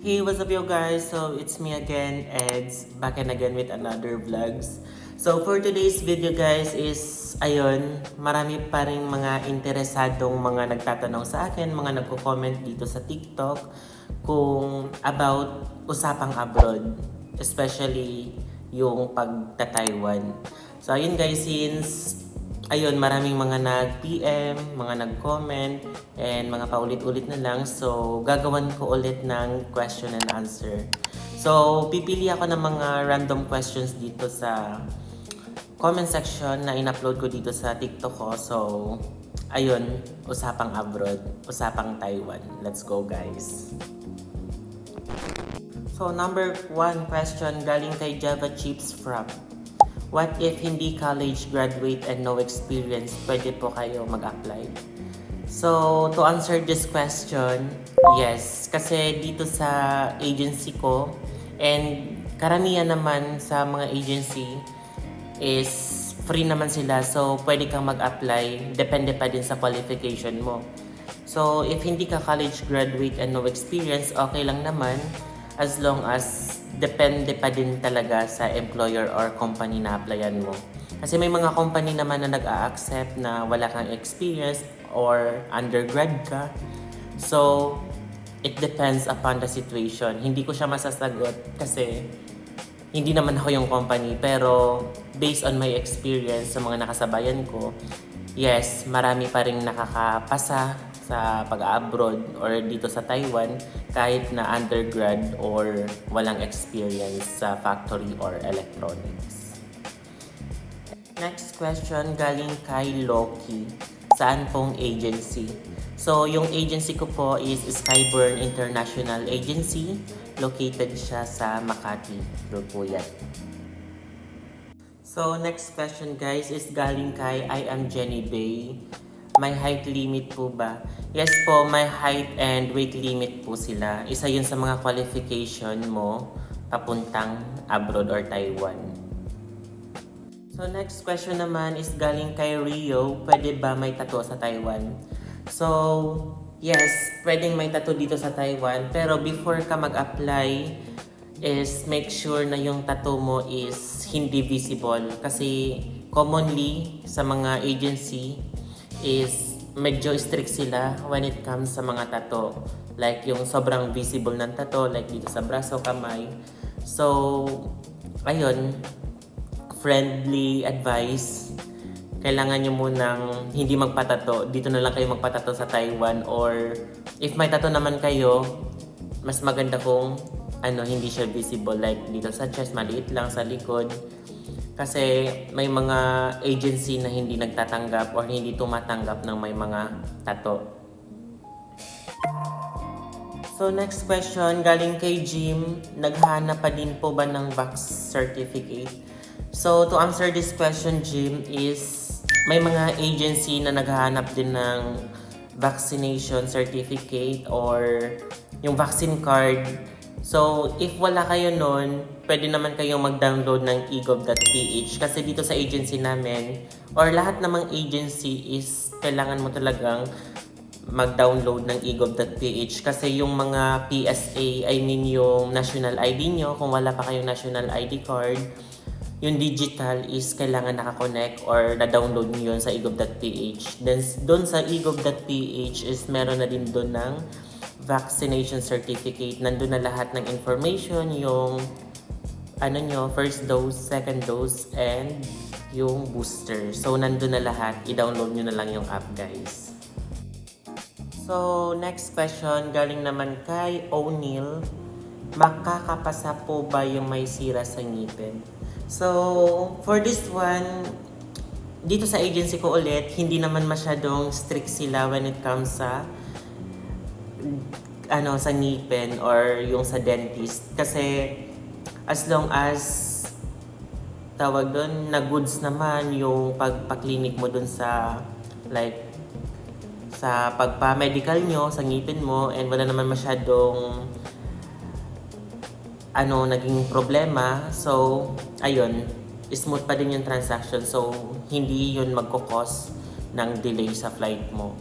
Hey, what's up, yo guys? So it's me again, Eds, back and again with another vlogs. So for today's video guys is, ayun, marami pa rin mga interesadong mga nagtatanong sa akin, mga nagko-comment dito sa TikTok kung about usapang abroad, especially yung pagta-Taiwan. So ayun guys, since ayun, maraming mga nag-PM, mga nag-comment, and mga paulit-ulit na lang. So, gagawan ko ulit ng question and answer. So, pipili ako ng mga random questions dito sa comment section na in-upload ko dito sa TikTok ko. So, ayun, usapang abroad, usapang Taiwan. Let's go, guys. So, number 1 question galing kay Java Chips Frap. What if hindi college graduate and no experience, pwede po kayo mag-apply? So, to answer this question, yes. Kasi dito sa agency ko, and karamihan naman sa mga agency is free naman sila. So, pwede kang mag-apply. Depende pa din sa qualification mo. So, if hindi ka college graduate and no experience, okay lang naman. As long as depende pa din talaga sa employer or company na applyan mo. Kasi may mga company naman na nag-a-accept na wala kang experience or undergrad ka. So, it depends upon the situation. Hindi ko siya masasagot kasi hindi naman ako yung company. Pero based on my experience sa mga nakasabayan ko, yes, marami pa rin nakakapasa sa pag-abroad or dito sa Taiwan kahit na undergrad or walang experience sa factory or electronics. Next question galing kay Loki. Saan pong agency? So, yung agency ko po is Skyburn International Agency. Located siya sa Makati, Lupuyat. So, next question guys is galing kay I am Jenny Bay. May height limit po ba? Yes po, may height and weight limit po sila. Isa yun sa mga qualification mo papuntang abroad or Taiwan. So next question naman is galing kay Rio. Pwede ba may tattoo sa Taiwan? So, yes, pwedeng may tattoo dito sa Taiwan. Pero before ka mag-apply is make sure na yung tattoo mo is hindi visible. Kasi commonly sa mga agency is medyo strict sila when it comes sa mga tattoo. Like yung sobrang visible ng tattoo, like dito sa braso, kamay. So, ayun, friendly advice. Kailangan nyo munang hindi magpatato. Dito na lang kayo magpatato sa Taiwan. Or if may tattoo naman kayo, mas maganda kung hindi siya visible. Like dito sa chest, maliit lang sa likod. Kasi may mga agency na hindi nagtatanggap or hindi tumatanggap ng may mga tattoo. So next question, galing kay Jim, naghahanap pa din po ba ng vax certificate? So to answer this question, Jim, is may mga agency na naghahanap din ng vaccination certificate or yung vaccine card. So, if wala kayo nun, pwede naman kayong mag-download ng egov.ph kasi dito sa agency namin or lahat namang agency is kailangan mo talagang mag-download ng egov.ph kasi yung mga PSA, I mean yung national ID nyo, kung wala pa kayong national ID card, yung digital is kailangan nakakonect or na-download nyo yun sa egov.ph. Then, doon sa egov.ph is meron na din doon ng vaccination certificate. Nandun na lahat ng information, yung first dose, second dose, and yung booster. So, nandun na lahat. I-download nyo na lang yung app, guys. So, next question, galing naman kay O'Neil. Makakapasa po ba yung may sira sa ngipin? So, for this one, dito sa agency ko ulit, hindi naman masyadong strict sila when it comes sa sa ngipin or yung sa dentist kasi as long as tawag doon na goods naman yung pagpa-clinic mo doon sa like sa pagpa-medical nyo sa ngipin mo and wala naman masyadong naging problema, so ayun, smooth pa din yung transaction, so hindi yun magkukos ng delay sa flight mo.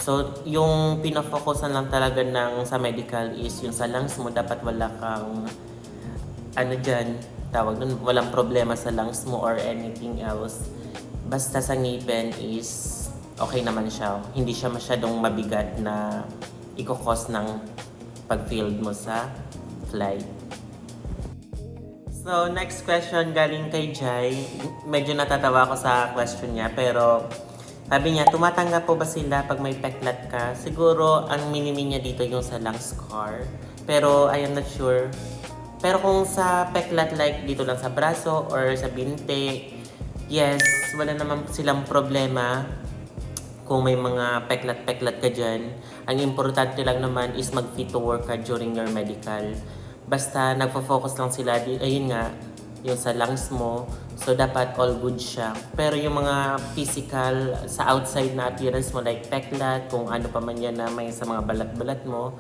So, yung pinafocusan lang talaga ng sa medical is yung sa lungs mo, dapat wala kang ano dyan, tawag nun, walang problema sa lungs mo or anything else. Basta sa ngipin is okay naman siya. Hindi siya masyadong mabigat na ikokos ng pag-field mo sa flight. So, next question galing kay Jai. Medyo natatawa ako sa question niya, pero sabi niya, tumatanggap po ba sila pag may peklat ka? Siguro, ang minimi niya dito yung sa lung scar. Pero, I am not sure. Pero kung sa peklat like dito lang sa braso or sa binte, yes, wala naman silang problema kung may mga peklat-peklat ka dyan. Ang importante lang naman is mag-fit to work ka during your medical. Basta nagpo-focus lang sila, ayun nga, yung sa lungs mo. So, dapat all good siya. Pero yung mga physical, sa outside na appearance mo, like peklat, kung ano pa man yan na may sa mga balat-balat mo,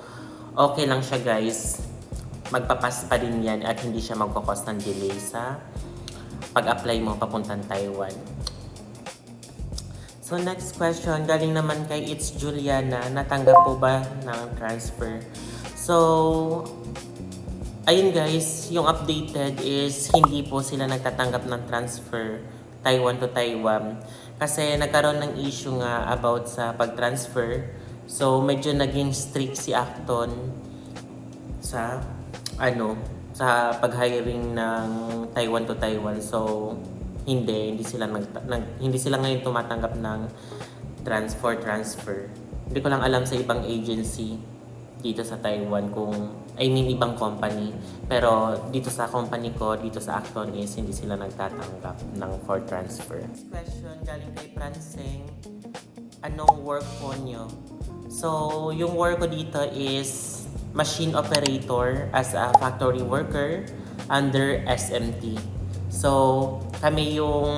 okay lang siya guys. Magpapas pa din yan at hindi siya magkakos ng delay sa pag-apply mo papuntang Taiwan. So next question, galing naman kay It's Juliana, natanggap po ba ng transfer? So, ayun guys, yung updated is hindi po sila nagtatanggap ng transfer Taiwan to Taiwan. Kasi nagkaroon ng issue nga about sa pag-transfer. So, medyo naging strict si Acton sa sa pag-hiring ng Taiwan to Taiwan. So, hindi sila hindi sila ngayon tumatanggap ng transfer. Hindi ko lang alam sa ibang agency dito sa Taiwan ibang company. Pero dito sa company ko, dito sa Acton is hindi sila nagtatanggap ng for transfer. Next question galing kay Franceng. Anong work po nyo? So, yung work ko dito is machine operator as a factory worker under SMT. So, kami yung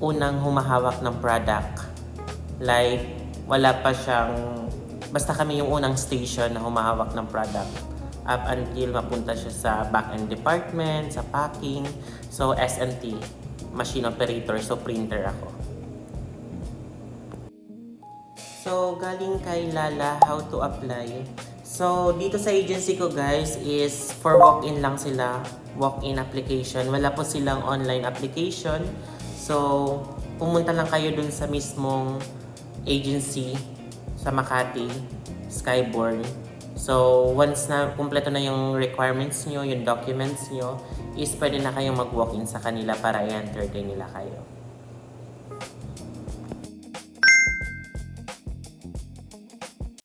unang humahawak ng product. Like, wala pa siyang, basta kami yung unang station na humahawak ng product up until mapunta siya sa back-end department, sa packing. So, SMT, machine operator, so printer ako. So, galing kay Lala, how to apply. So, dito sa agency ko guys is for walk-in lang sila. Walk-in application. Wala po silang online application. So, pumunta lang kayo dun sa mismong agency sa Makati, Skyborn. So, once na kumpleto na yung requirements nyo, yung documents nyo, is pwede na kayong mag-walk-in sa kanila para i-entertain nila kayo.